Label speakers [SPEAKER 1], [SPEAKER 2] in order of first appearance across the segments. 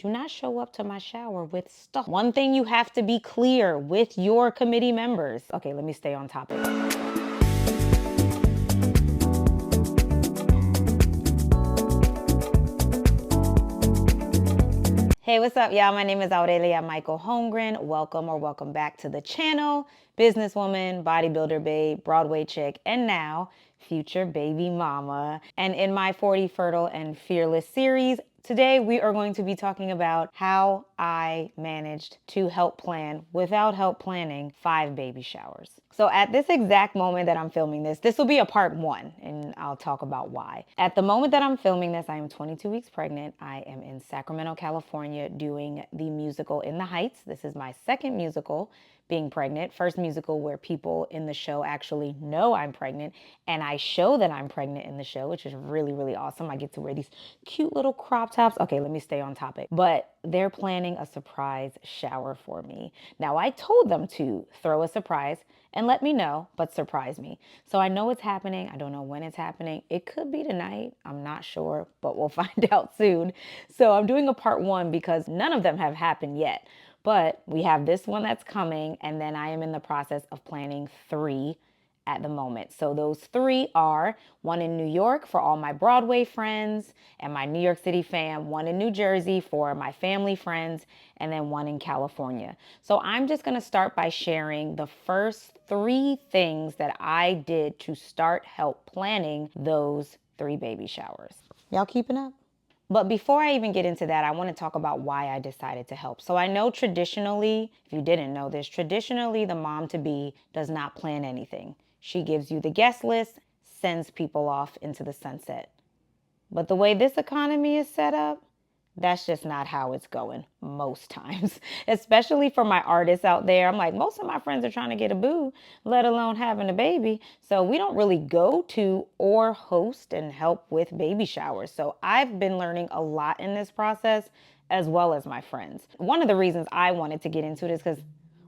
[SPEAKER 1] Do not show up to my shower with stuff. One thing you have to be clear with your committee members. Okay, let me stay on topic. Hey, what's up, y'all? My name is Aurelia Michael Holmgren. Welcome back to the channel. Businesswoman, bodybuilder babe, Broadway chick, and now future baby mama. And in my 40 Fertile and Fearless series, today we are going to be talking about how I managed to help plan, without help planning, 5 baby showers. So at this exact moment that I'm filming this will be a part 1, and I'll talk about why. At the moment that I'm filming this, I am 22 weeks pregnant. I am in Sacramento, California, doing the musical In the Heights. This is my second musical being pregnant. First musical where people in the show actually know I'm pregnant, and I show that I'm pregnant in the show, which is really, really awesome. I get to wear these cute little crop tops. Okay, let me stay on topic. But they're planning a surprise shower for me. Now, I told them to throw a surprise and let me know, but surprise me. So I know it's happening. I don't know when it's happening. It could be tonight. I'm not sure, but we'll find out soon. So I'm doing a part 1 because none of them have happened yet. But we have this one that's coming, and then I am in the process of planning 3 at the moment. So those 3 are one in New York for all my Broadway friends and my New York City fam, one in New Jersey for my family friends, and then one in California. So I'm just gonna start by sharing the first 3 things that I did to start help planning those 3 baby showers. Y'all keeping up? But before I even get into that, I want to talk about why I decided to help. So I know traditionally, if you didn't know this, traditionally the mom to be does not plan anything. She gives you the guest list, sends people off into the sunset. But the way this economy is set up, that's just not how it's going most times, especially for my artists out there. I'm like, most of my friends are trying to get a boo, let alone having a baby. So we don't really go to or host and help with baby showers. So I've been learning a lot in this process, as well as my friends. One of the reasons I wanted to get into it is because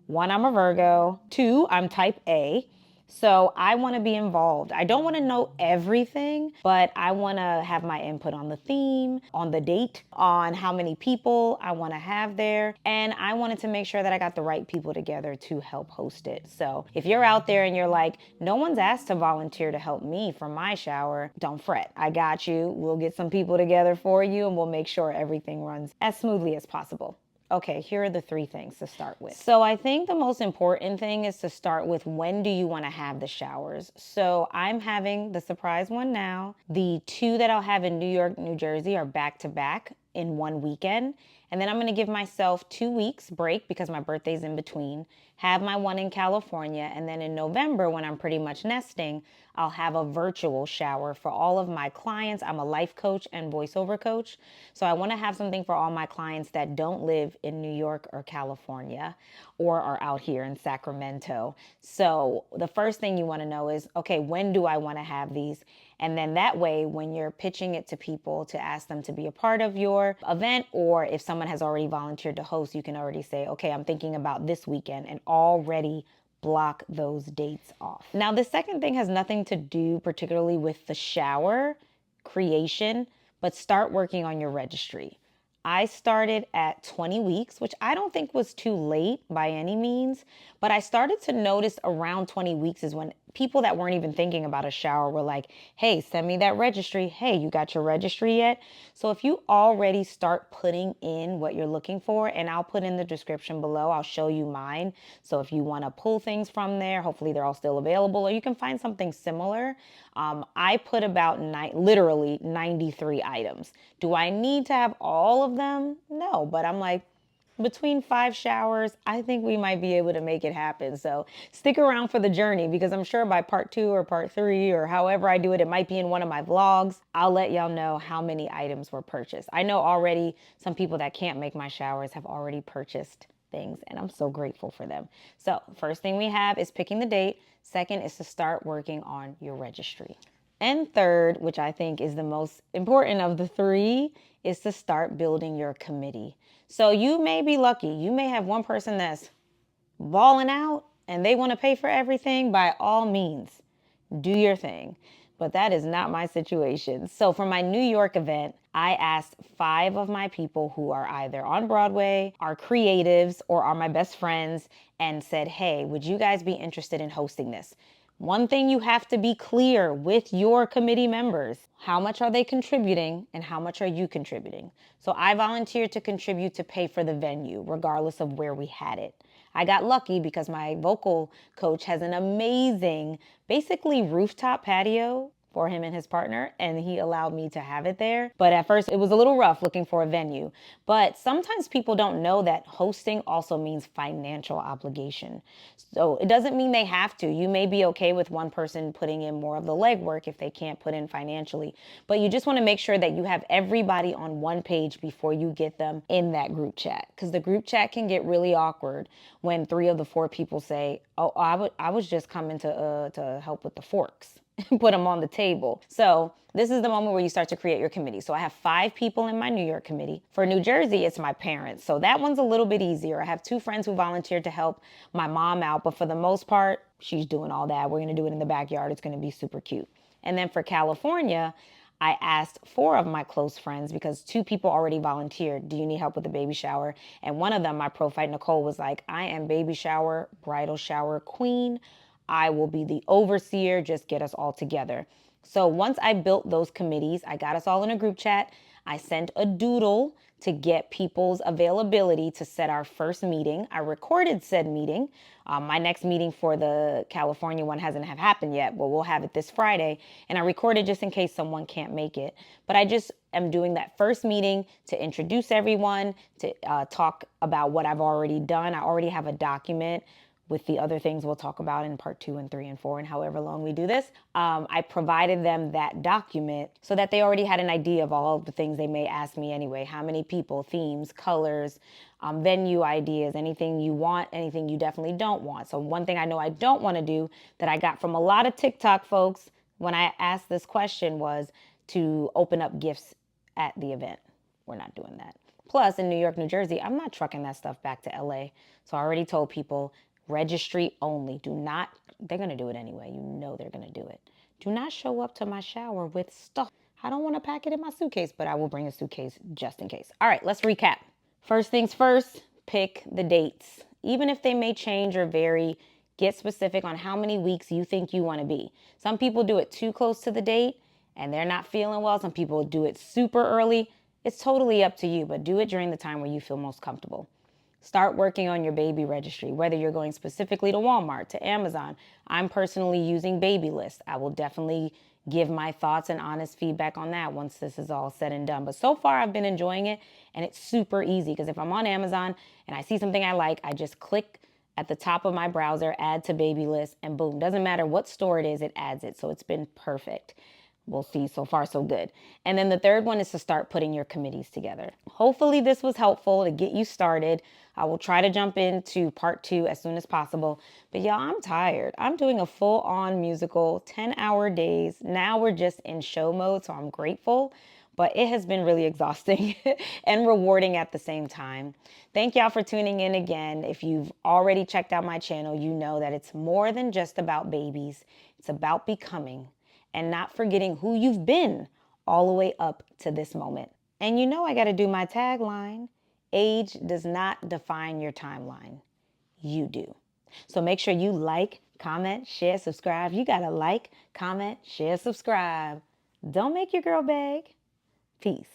[SPEAKER 1] 1, I'm a Virgo. 2, I'm type A. So I want to be involved. I don't want to know everything, but I want to have my input on the theme, on the date, on how many people I want to have there. And I wanted to make sure that I got the right people together to help host it. So if you're out there and you're like, no one's asked to volunteer to help me for my shower, don't fret. I got you. We'll get some people together for you, and we'll make sure everything runs as smoothly as possible. Okay, here are the 3 things to start with. So I think the most important thing is to start with, when do you want to have the showers? So I'm having the surprise one now. The 2 that I'll have in New York, New Jersey are back to back in one weekend. And then I'm going to give myself 2 weeks break because my birthday's in between. Have my one in California. And then in November, when I'm pretty much nesting, I'll have a virtual shower for all of my clients. I'm a life coach and voiceover coach. So I want to have something for all my clients that don't live in New York or California or are out here in Sacramento. So the first thing you want to know is, okay, when do I want to have these? And then that way, when you're pitching it to people to ask them to be a part of your event, or if someone has already volunteered to host, you can already say, okay, I'm thinking about this weekend, and already block those dates off. Now, the second thing has nothing to do particularly with the shower creation, but start working on your registry. I started at 20 weeks, which I don't think was too late by any means, but I started to notice around 20 weeks is when people that weren't even thinking about a shower were like, hey, send me that registry. Hey, you got your registry yet? So if you already start putting in what you're looking for, and I'll put in the description below, I'll show you mine. So if you want to pull things from there, hopefully they're all still available, or you can find something similar. I put about literally 93 items. Do I need to have all of them? No, but I'm like, between 5 showers, I think we might be able to make it happen. So stick around for the journey, because I'm sure by part 2 or part 3 or however I do it, it might be in one of my vlogs. I'll let y'all know how many items were purchased. I know already some people that can't make my showers have already purchased things, and I'm so grateful for them. So first thing we have is picking the date. Second is to start working on your registry. And third, which I think is the most important of the 3, is to start building your committee. So you may be lucky. You may have one person that's balling out and they want to pay for everything. By all means, do your thing. but that is not my situation. So for my New York event, I asked 5 of my people who are either on Broadway, are creatives, or are my best friends, and said, hey, would you guys be interested in hosting this? One thing you have to be clear with your committee members: how much are they contributing and how much are you contributing? So I volunteered to contribute to pay for the venue, regardless of where we had it. I got lucky because my vocal coach has an amazing, basically rooftop patio for him and his partner, and he allowed me to have it there. But at first it was a little rough looking for a venue. But sometimes people don't know that hosting also means financial obligation. So it doesn't mean they have to. You may be okay with one person putting in more of the legwork if they can't put in financially, but you just want to make sure that you have everybody on one page before you get them in that group chat, because the group chat can get really awkward when 3 of the 4 people say, oh, I was just coming to help with the forks. Put them on the table. So this is the moment where you start to create your committee. So I have 5 people in my New York committee. For New Jersey, it's my parents. So that one's a little bit easier. I have 2 friends who volunteered to help my mom out, but for the most part, she's doing all that. We're going to do it in the backyard. It's going to be super cute. And then for California, I asked 4 of my close friends, because 2 people already volunteered. Do you need help with the baby shower? And one of them, my pro fight Nicole, was like, I am baby shower, bridal shower queen. I will be the overseer. Just get us all together. So once I built those committees, I got us all in a group chat. I sent a doodle to get people's availability to set our first meeting. I recorded said meeting. My next meeting for the California one hasn't have happened yet, but we'll have it this Friday. And I recorded just in case someone can't make it. But I just am doing that first meeting to introduce everyone, to talk about what I've already done. I already have a document with the other things we'll talk about in part 2 and 3 and 4 and however long we do this. I provided them that document so that they already had an idea of all of the things they may ask me anyway. How many people, themes, colors, venue ideas, anything you want, anything you definitely don't want. So one thing I know I don't want to do that I got from a lot of TikTok folks when I asked this question was to open up gifts at the event. We're not doing that. Plus, in New York, New Jersey, I'm not trucking that stuff back to LA. So I already told people, registry only. Do not, they're going to do it anyway. You know they're going to do it. Do not show up to my shower with stuff. I don't want to pack it in my suitcase, but I will bring a suitcase just in case. All right, let's recap. First things first, pick the dates. Even if they may change or vary, get specific on how many weeks you think you want to be. Some people do it too close to the date and they're not feeling well. Some people do it super early. It's totally up to you, but do it during the time where you feel most comfortable. Start working on your baby registry, whether you're going specifically to Walmart, to Amazon. I'm personally using Baby List. I will definitely give my thoughts and honest feedback on that once this is all said and done. But so far, I've been enjoying it, and it's super easy because if I'm on Amazon and I see something I like, I just click at the top of my browser, add to Baby List, and boom, doesn't matter what store it is, it adds it. So it's been perfect. We'll see. So far, so good. And then the third one is to start putting your committees together. Hopefully this was helpful to get you started. I will try to jump into part 2 as soon as possible. But y'all, I'm tired. I'm doing a full-on musical, 10-hour days. Now we're just in show mode, so I'm grateful. But it has been really exhausting and rewarding at the same time. Thank y'all for tuning in again. If you've already checked out my channel, you know that it's more than just about babies. It's about becoming and not forgetting who you've been all the way up to this moment. And you know I got to do my tagline. Age does not define your timeline. You do. So make sure you like, comment, share, subscribe. You got to like, comment, share, subscribe. Don't make your girl beg. Peace.